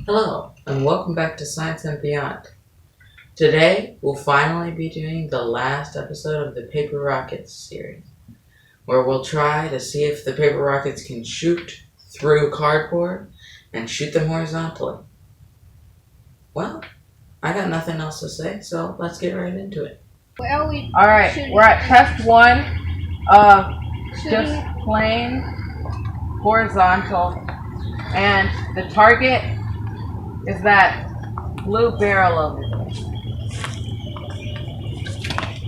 Hello, and welcome back to Science and Beyond. Today, we'll finally be doing the last episode of the Paper Rockets series, where we'll try to see if the paper rockets can shoot through cardboard and shoot them horizontally. Well, I got nothing else to say, so let's get right into it. Where are we? Alright, we're at test 1 of just plain horizontal, and the target is that blue barrel over there.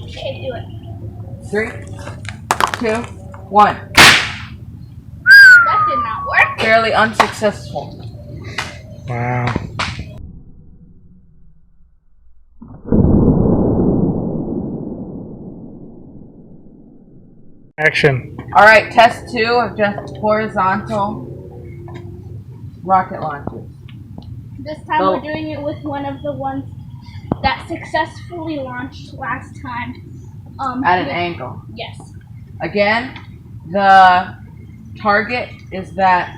Okay, do it. 3, 2, 1. That did not work. Fairly unsuccessful. Wow. Action. Alright, test 2 of just horizontal rocket launches. This time Oh. we're doing it with one of the ones that successfully launched last time. At an angle. Yes. Again, the target is that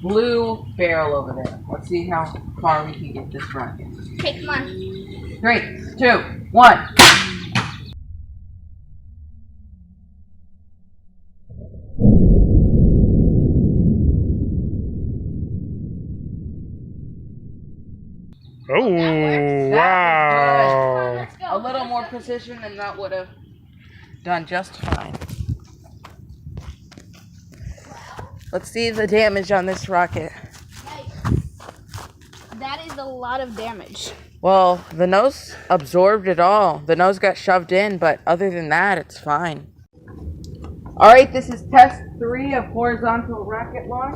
blue barrel over there. Let's see how far we can get this rocket. Okay, come on. 3, 2, 1. Oh, That wow. Let's go. A little more precision and that would have done just fine. Let's see the damage on this rocket. That is a lot of damage. Well, the nose absorbed it all. The nose got shoved in, but other than that, it's fine. Alright, this is test 3 of horizontal rocket launch.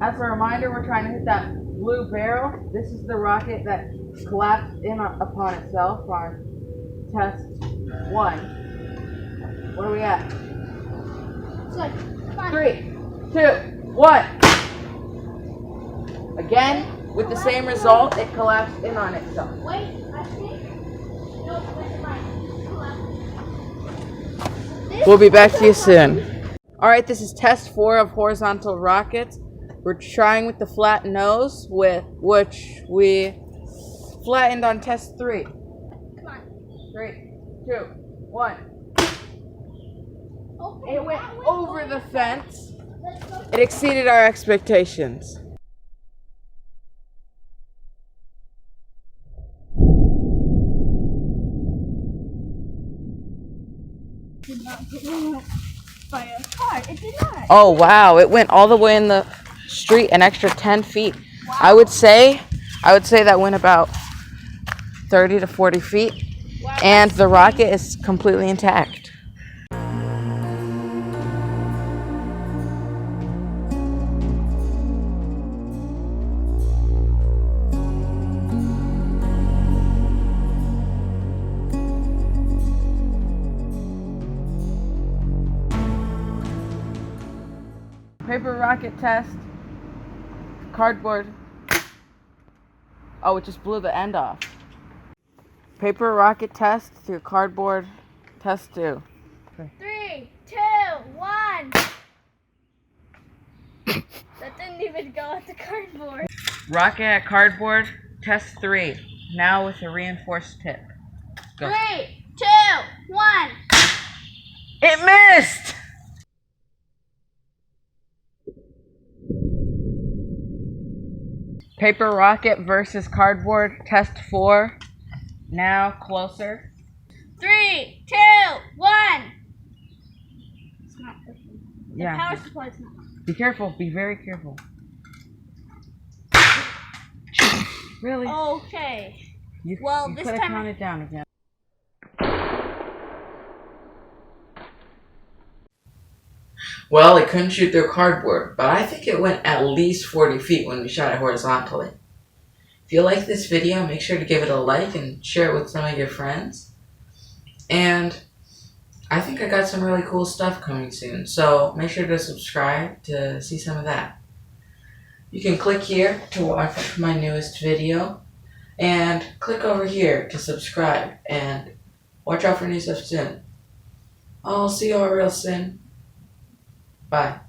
As a reminder, we're trying to hit that blue barrel. This is the rocket that collapsed in upon itself on test 1. What are we at? Good. Come on. 3, 2, 1. Again, with the same result, it collapsed in on itself. Wait, I think. No, wait, right. This We'll be back to you soon. Alright, this is test 4 of horizontal rockets. We're trying with the flat nose, which we flattened on test 3. Come on. 3, 2, 1. Okay, It went that over the fence. Let's go. It exceeded our expectations. Did not get by a car. It did not. Oh wow, it went all the way in the street an extra 10 feet. Wow. I would say that went about 30 to 40 feet. Wow. And the rocket is completely intact. Paper rocket test. Cardboard. Oh, it just blew the end off. Paper rocket test through cardboard. Test 2. 3, 2, 1. That didn't even go at the cardboard. Rocket at cardboard. Test 3. Now with a reinforced tip. Go. 3, 2, 1. It missed! Paper rocket versus cardboard. Test 4. Now closer. 3, 2, 1. It's not pushing. The Yeah. power supply's not. Be careful. Be very careful. Really? Okay. You, Well, you this could have time- counted down again. Well, it couldn't shoot through cardboard, but I think it went at least 40 feet when we shot it horizontally. If you like this video, make sure to give it a like and share it with some of your friends. And I think I got some really cool stuff coming soon, so make sure to subscribe to see some of that. You can click here to watch my newest video, and click over here to subscribe, and watch out for new stuff soon. I'll see you all real soon. Bye.